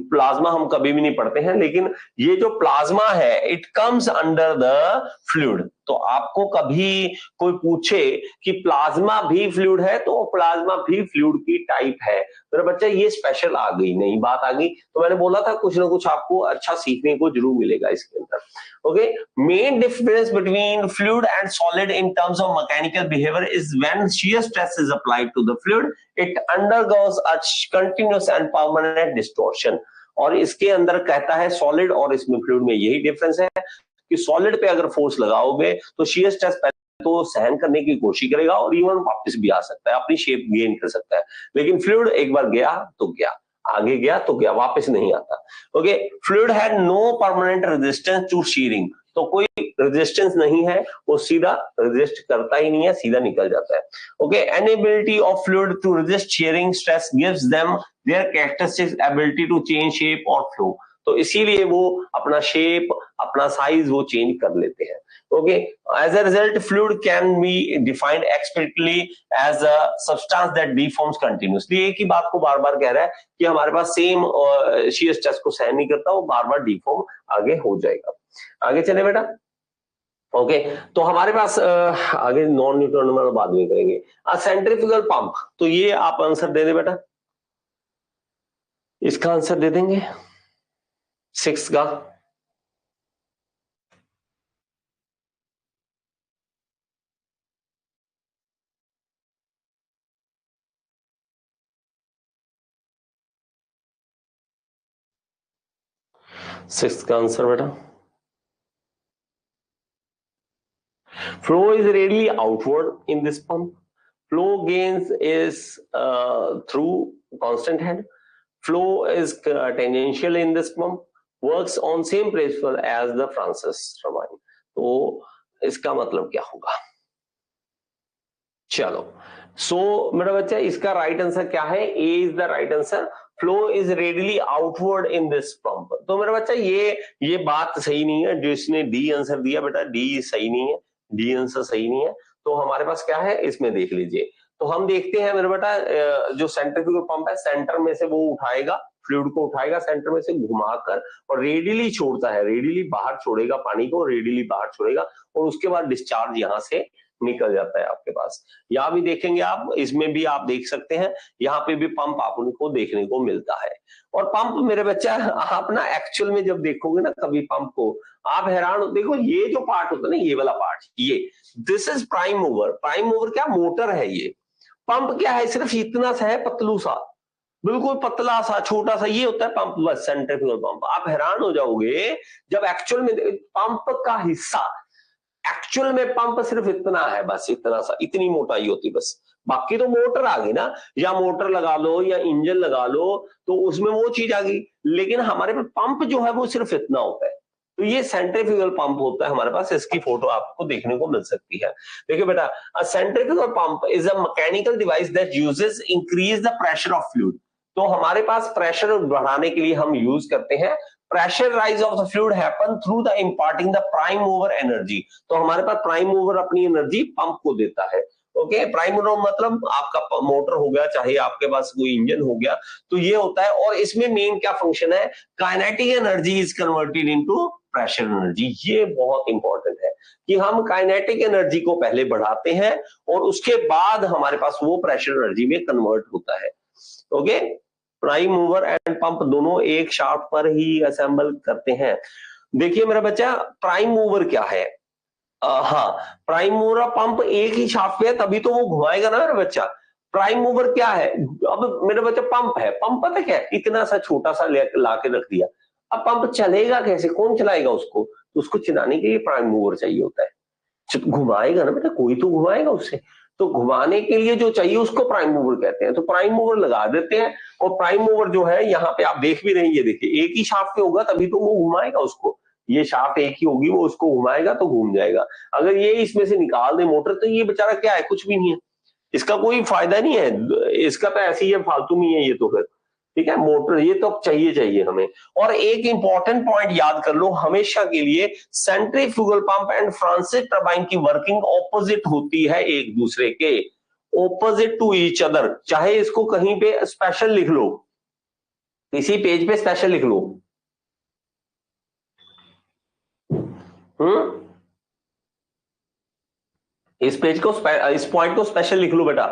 [SPEAKER 1] प्लाज्मा हम कभी भी नहीं पढ़ते हैं, लेकिन ये जो प्लाज्मा है it comes under the fluid. तो आपको कभी कोई पूछे कि प्लाज्मा भी फ्लूइड है, तो प्लाज्मा भी फ्लूइड की टाइप है। मेरा बच्चा ये स्पेशल आ गई, नई बात आ गई, तो मैंने बोला था कुछ ना कुछ आपको अच्छा सीखने को जरूर मिलेगा इसके अंदर। Okay, main difference between fluid and solid in terms of mechanical behaviour is when shear stress is applied to the fluid it undergoes a continuous and permanent distortion। और इसके अंदर कहता है सॉलिड और इसमें फ्लूइड में यही डिफरेंस है कि सॉलिड पे अगर फोर्स लगाओगे तो shear stress तो सहन करने की कोशिश करेगा और इवन वापस भी आ सकता है, अपनी शेप गेन कर सकता है। लेकिन फ्लूइड एक बार गया तो गया, आगे गया तो गया, वापस नहीं आता। Okay, fluid had no permanent resistance to shearing, तो कोई रेजिस्टेंस नहीं है, वो सीधा रेजिस्ट करता ही नहीं है, सीधा निकल जाता है। Okay, inability of fluid to resist shearing stress gives them their characteristic ability to change shape और फ्लो, तो इसीलिए वो अपना शेप, अपना साइज वो चेंज कर लेते हैं। Okay, as a result fluid can be defined explicitly as a substance that deforms continuously. एक ही बात को बार बार कह रहा है कि हमारे पास सेम shear स्ट्रेस को सहन नहीं करता, वो बार बार डिफॉर्म आगे हो जाएगा। आगे चले बेटा। ओके, तो हमारे पास आगे नॉन न्यूटन वाला बाद में करेंगे। सेंट्रीफ्यूगल पंप, तो ये आप आंसर दे दे बेटा, इसका आंसर दे देंगे 6 का। सिक्स का आंसर बेटा, Flow is rarely outward in this pump. Flow gains is through constant head. Flow is tangential in this pump. Works on same principle as the Francis turbine. तो इसका मतलब क्या होगा? चलो, सो मेरा बच्चा इसका राइट आंसर क्या है? A is the right answer. Flow is radially outward in this pump. तो मेरा बच्चा ये बात सही नहीं है. जो इसने डी आंसर दिया बेटा, डी सही नहीं है, डी आंसर सही नहीं है. तो हमारे पास क्या है इसमें देख लीजिए. तो हम देखते हैं मेरा बेटा, जो सेंट्रीफ्यूगल पंप है सेंटर में से वो उठाएगा, फ्लूइड को उठाएगा सेंटर में से घुमाकर और रेडिली छोड़ता है, रेडिली बाहर छोड़ेगा पानी को, रेडिली बाहर छोड़ेगा और उसके बाद डिस्चार्ज यहां से निकल जाता है आपके पास. यहां भी देखेंगे आप, इसमें भी आप देख सकते हैं, यहाँ पे भी पंप आपको देखने को मिलता है. और पंप मेरे बच्चा आप ना एक्चुअल में जब देखोगे ना कभी पंप को, आप हैरान हो. देखो ये जो पार्ट होता है ना, ये वाला पार्ट, ये this is prime mover. Prime mover क्या? मोटर है. ये पंप क्या है? सिर्फ इतना सा है, पतलू सा, बिल्कुल पतला सा छोटा सा, ये होता है पंप. बस सेंट्रीफ्यूगल पंप. आप हैरान हो जाओगे जब एक्चुअल में पंप का हिस्सा, एक्चुअल में पंप सिर्फ इतना है, बस इतना सा, इतनी मोटाई होती बस. बाकी तो मोटर आ गई ना, या मोटर लगा लो या इंजन लगा लो तो उसमें वो चीज आ गई. लेकिन हमारे पास पंप जो है वो सिर्फ इतना होता है. तो ये सेंट्रीफ्यूगल पंप होता है हमारे पास. इसकी फोटो आपको देखने को मिल सकती है. देखिए बेटा, a centrifugal pump is a mechanical device that uses increase the pressure of fluid. तो हमारे पास प्रेशर बढ़ाने के लिए हम यूज करते हैं. Pressure rise of the fluid happen through the imparting the prime mover energy. तो हमारे पास प्राइम मूवर अपनी एनर्जी पंप को देता है. ओके, प्राइम मूवर मतलब आपका मोटर हो गया, चाहे आपके पास कोई इंजन हो गया, तो ये होता है. और इसमें मेन क्या फंक्शन है? Kinetic energy is converted into pressure energy. ये बहुत इंपॉर्टेंट है कि हम काइनेटिक एनर्जी को पहले बढ़ाते हैं और उसके बाद हमारे पास वो प्रेशर एनर्जी में कन्वर्ट होता है. Okay, prime mover and pump दोनों एक शाफ्ट पर ही असेंबल करते हैं. देखिए मेरा बच्चा, प्राइम मूवर क्या है? हाँ, प्राइम मूवर पंप एक ही शाफ्ट पे है तभी तो वो घुमाएगा ना मेरा बच्चा. प्राइम मूवर क्या है? अब मेरा बच्चा पंप है. पंप पता क्या है? इतना सा छोटा सा ला के रख दिया. अब पंप चलेगा कैसे? कौन चलाएगा उसको? तो उसको चलाने के लिए प्राइम मूवर चाहिए होता है. घुमाएगा ना बेटा, कोई तो घुमाएगा उससे. तो घुमाने के लिए जो चाहिए उसको प्राइम मूवर कहते हैं. तो प्राइम मूवर लगा देते हैं. और प्राइम मूवर जो है यहाँ पे आप देख भी रहे हैं, ये देखिए एक ही शाफ्ट पे होगा तभी तो वो घुमाएगा उसको. ये शाफ्ट एक ही होगी, वो उसको घुमाएगा तो घूम जाएगा. अगर ये इसमें से निकाल दे मोटर तो ये बेचारा क्या है? कुछ भी नहीं है. इसका कोई फायदा नहीं है. इसका तो ऐसे ही है, फालतू में है ये तो. फिर ठीक है, मोटर ये तो चाहिए हमें. और एक इंपॉर्टेंट पॉइंट याद कर लो हमेशा के लिए, centrifugal pump and Francis turbine की वर्किंग ऑपोजिट होती है एक दूसरे के, ऑपोजिट टू ईच अदर. चाहे इसको कहीं पे स्पेशल लिख लो, किसी पेज पे स्पेशल लिख लो. इस पेज को, इस पॉइंट को स्पेशल लिख लो बेटा.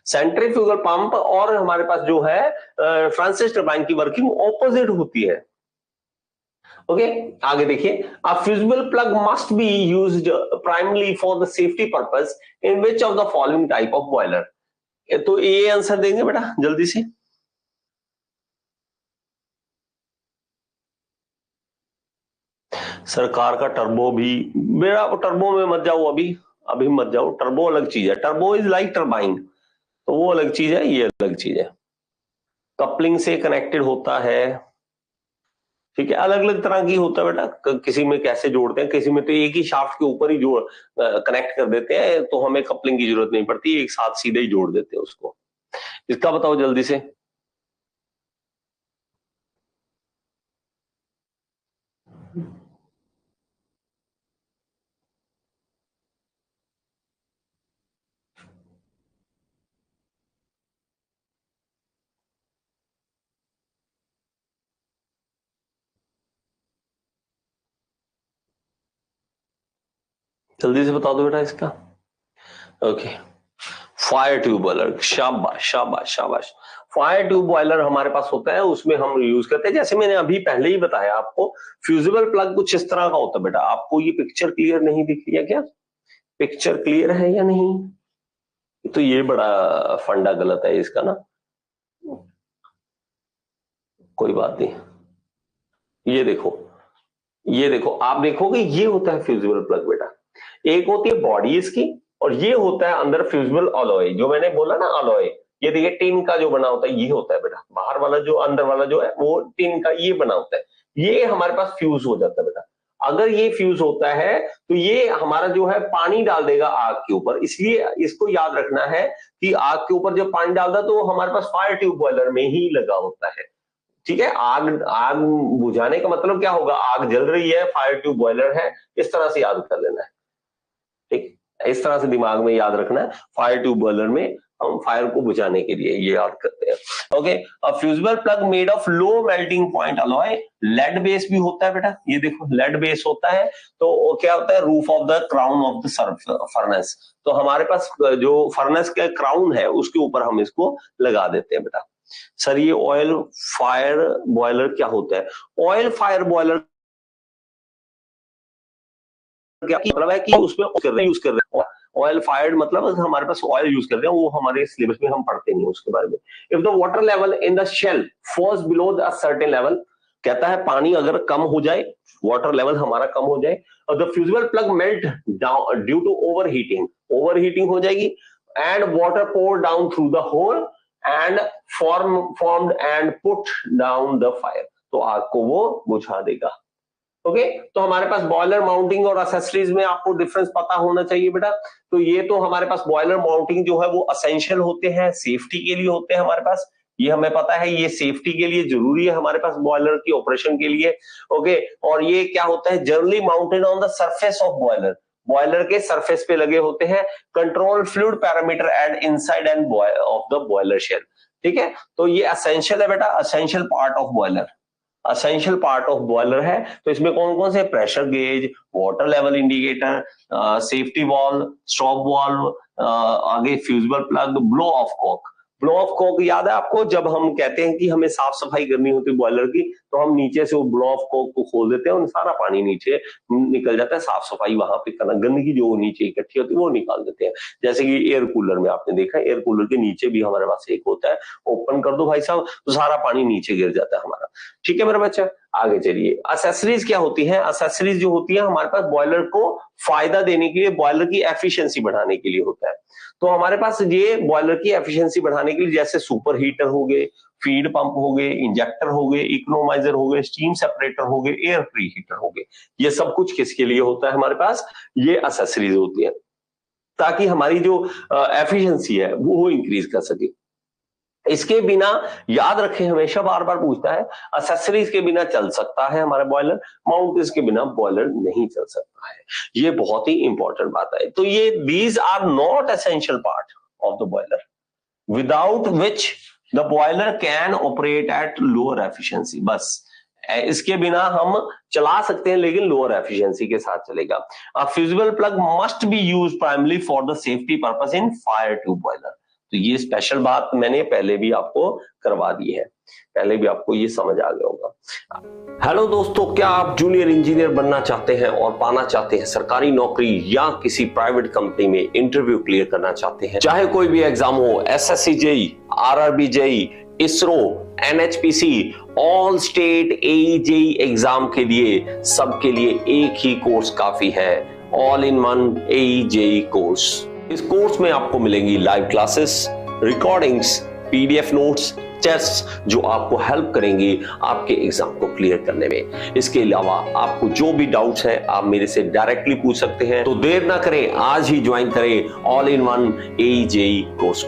[SPEAKER 1] सेंट्रीफ्यूगल पंप और हमारे पास जो है फ्रांसिस टरबाइन की वर्किंग ऑपोजिट होती है. ओके, आगे देखिए. A fusible plug must be used primarily for the safety purpose in which of the following type of boiler. तो ये आंसर देंगे बेटा जल्दी से. सरकार का टर्बो भी, मेरा टर्बो में मत जाओ, अभी मत जाओ. टर्बो अलग चीज है. टर्बो इज लाइक टर्बाइन, तो वो अलग चीज है, ये अलग चीज है. कपलिंग से कनेक्टेड होता है. ठीक है, अलग अलग तरह की होता है बेटा. किसी में कैसे जोड़ते हैं, किसी में तो एक ही शाफ्ट के ऊपर ही जोड़ कनेक्ट कर देते हैं, तो हमें कपलिंग की जरूरत नहीं पड़ती, एक साथ सीधे ही जोड़ देते हैं उसको. इसका बताओ जल्दी से. जल्दी से बता दो बेटा इसका. Okay, fire tube boiler. शाबाश शाबाश शाबाश. फायर ट्यूब बॉयलर हमारे पास होता है, उसमें हम यूज करते हैं. जैसे मैंने अभी पहले ही बताया आपको, फ्यूजिबल प्लग कुछ इस तरह का होता है बेटा. आपको ये पिक्चर क्लियर नहीं दिख रही है क्या? पिक्चर क्लियर है या नहीं? तो ये बड़ा फंडा गलत है इसका ना. कोई बात नहीं. ये देखो, ये देखो, आप देखोगे ये होता है फ्यूजिबल प्लग बेटा. एक होती है बॉडी इसकी, और ये होता है अंदर फ्यूजिबल अलॉय, जो मैंने बोला ना अलॉय, ये देखिए टिन का जो बना होता है ये होता है बेटा, बाहर वाला जो अंदर वाला जो है वो टिन का ये बना होता है, ये हमारे पास फ्यूज हो जाता है बेटा। अगर ये फ्यूज होता है तो ये हमारा जो है पानी डाल देगा आग के ऊपर, इसलिए इसको याद रखना है कि आग के ऊपर जब पानी डालता तो हमारे पास फायर ट्यूब बॉयलर में ही लगा होता है। ठीक है, आग आग बुझाने का मतलब क्या होगा, आग जल रही है, फायर ट्यूब बॉयलर है, इस तरह से याद कर लेना है। ठीक, इस तरह से दिमाग में याद रखना है, फायर ट्यूब बॉयलर में हम फायर को बुझाने के लिए ये याद करते हैं। Okay, a fusible plug made of low melting point alloy, lead base भी होता है बेटा, ये देखो लेड बेस होता है, तो क्या होता है, roof of the crown of the furnace, तो हमारे पास जो फर्नेस का क्राउन है उसके ऊपर हम इसको लगा देते हैं बेटा। सर ये ऑयल फायर बॉयलर क्या होता है? ऑयल फायर बॉयलर क्या मतलब है कि उसमें यूज कर रहे हैं ऑयल फायर्ड, मतलब हमारे पास ऑयल यूज कर रहे हैं, वो हमारे सिलेबस में हम पढ़ते नहीं उसके बारे में। If the water level in the shell falls below the certain level, कहता है पानी अगर कम हो जाए, वाटर लेवल हमारा कम हो जाए, और the fusible plug melt down due to overheating हो जाएगी, and water pour down through the hole and formed and put down the fire, तो आग को वो बुझा देगा। ओके, तो हमारे पास बॉयलर माउंटिंग और एक्सेसरीज में आपको डिफरेंस पता होना चाहिए बेटा। तो ये तो हमारे पास बॉयलर माउंटिंग जो है वो असेंशियल होते हैं, सेफ्टी के लिए होते हैं हमारे पास, ये हमें पता है, ये सेफ्टी के लिए जरूरी है हमारे पास बॉयलर की ऑपरेशन के लिए। ओके, और ये क्या होता है, generally mounted on the surface of boiler, boiler के सरफेस पे लगे होते हैं, control fluid parameter and inside end of the boiler shell. ठीक है, तो ये असेंशियल है बेटा, essential part of boiler, essential part of boiler है। तो इसमें कौन कौन से, pressure gauge, water level indicator, safety valve, stop valve, आगे fusible plug, blow off cock. Blow off cock याद है आपको, जब हम कहते हैं कि हमें साफ सफाई करनी होती है बॉयलर की, तो हम नीचे से वो ब्लो ऑफ कॉक को खोल देते हैं और सारा पानी नीचे निकल जाता है, साफ सफाई वहां पे करना, गंदगी जो नीचे इकट्ठी होती है वो निकाल देते हैं। जैसे कि एयर कूलर में आपने देखा, एयर कूलर के नीचे भी हमारे पास एक होता है, ओपन कर दो भाई साहब तो सारा पानी नीचे गिर जाता है हमारा। ठीक है मेरा बच्चा, आगे चलिए। एक्सेसरीज क्या होती है? एक्सेसरीज जो होती है हमारे पास बॉयलर को फायदा देने के लिए, बॉयलर की एफिशिएंसी बढ़ाने के लिए होता है। तो हमारे पास ये बॉयलर की एफिशिएंसी बढ़ाने के लिए जैसे सुपर हीटर हो गए, फीड पंप हो गए, इंजेक्टर हो गए, इकोनोमाइजर हो गए, स्टीम सेपरेटर हो गए, एयर प्री हीटर हो गए, ये सब कुछ किसके लिए होता है हमारे पास? ये एक्सेसरीज होती है, ताकि हमारी जो एफिशिएंसी है वो इंक्रीज कर सके। इसके बिना याद रखें, हमेशा बार बार पूछता है, एक्सेसरीज के बिना चल सकता है हमारा बॉयलर, माउंटेज के बिना बॉयलर नहीं चल सकता है। ये बहुत ही इंपॉर्टेंट बात है। तो ये these are not essential part of the boiler without which the boiler can operate at lower efficiency. बस इसके बिना हम चला सकते हैं लेकिन लोअर एफिशिएंसी के साथ चलेगा। A fusible plug must be used primary for the safety purpose in fire tube boiler. तो ये स्पेशल बात मैंने पहले भी आपको करवा दी है, पहले भी आपको ये समझ आ गया होगा। हेलो दोस्तों, क्या आप जूनियर इंजीनियर बनना चाहते हैं और पाना चाहते हैं सरकारी नौकरी या किसी प्राइवेट कंपनी में इंटरव्यू क्लियर करना चाहते हैं? चाहे कोई भी एग्जाम हो, SSC JE, RRB JE, ISRO, NHPC, all state AE JE exam के लिए, सबके लिए एक ही कोर्स काफी है, all in one AE JE course. इस कोर्स में आपको मिलेंगी live classes, recordings, PDF notes, test जो आपको हेल्प करेंगे आपके एग्जाम को क्लियर करने में। इसके अलावा आपको जो भी डाउट्स हैं आप मेरे से डायरेक्टली पूछ सकते हैं। तो देर ना करें, आज ही ज्वाइन करें all in one AE JE course को।